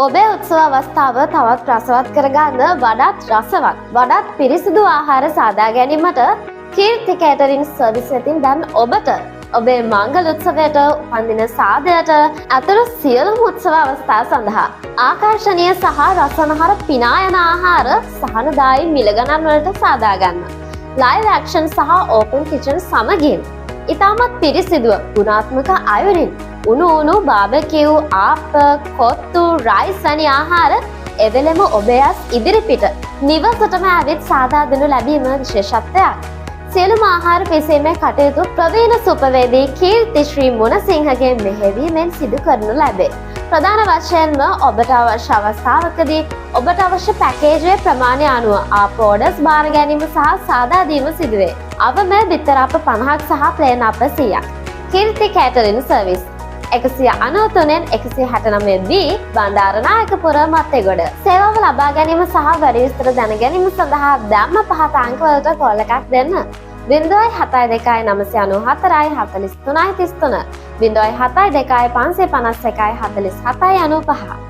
ඔබේ උත්සව අවස්ථාව තවත් රසවත් කරගන්න වඩාත් රසවත් වඩාත් පිරිසිදු ආහාර සාදා ගැනීමට කීර්ති කේටරින් සර්විස් වෙතින් දැන් ඔබට ඔබේ මංගල උත්සවයට උපන්දින සාදයට අතුරු සියලුම උත්සව අවස්ථා සඳහා ආකර්ශනීය සහ රසනහර පිනා යන ආහාර සහනදායි මිල ගණන් වලට සාදා ගන්න. ලයිව් ඇක්ෂන් සහ ඕපන් කිචන් සමගින් ඉතාමත් පිරිසිදුව ගුණාත්මක අයුරින් උණු බාබකිව් ආප්ප කොත්තු රයිස් වැනි ආහාර එවෙලෙම ඔබේ ඇස් ඉදිරිපිට නිවසටම ඇවිත් සාදා දෙනු ලැබීම විශේෂත්වයක්. සියලුම ආහාර පිසීමේ කටයුතු ප්‍රවීණ සුපවේදී කීර්ති ශ්‍රී මුණසිංහගේ මෙහෙයවීමෙන් සිදු කරනු ලැබේ. ප්‍රධාන වශයෙන්ම ඔබට අවශ්‍ය අවස්ථාවකදී ඔබට අවශ්‍ය පැකේජයේ ප්‍රමාණය අනුව ආප ඕඩර්ස් බාර ගැනීම සහ සාදා දීම සිදුවේ. අවම බිත්තර අප 50ක් සහ ප්ලේන් අප 100ක්. කීර්ති කේටරින් සර්විස් 193 169B බණ්ඩාරනායකපුර මත්තේගොඩ. සේවාව ලබා ගැනීම සහ වැඩි විස්තර දැන ගැනීම සඳහා දැම්ම පහත අංක වලට කෝල් එකක් දෙන්න. 072 994 43 33 072 551 47 95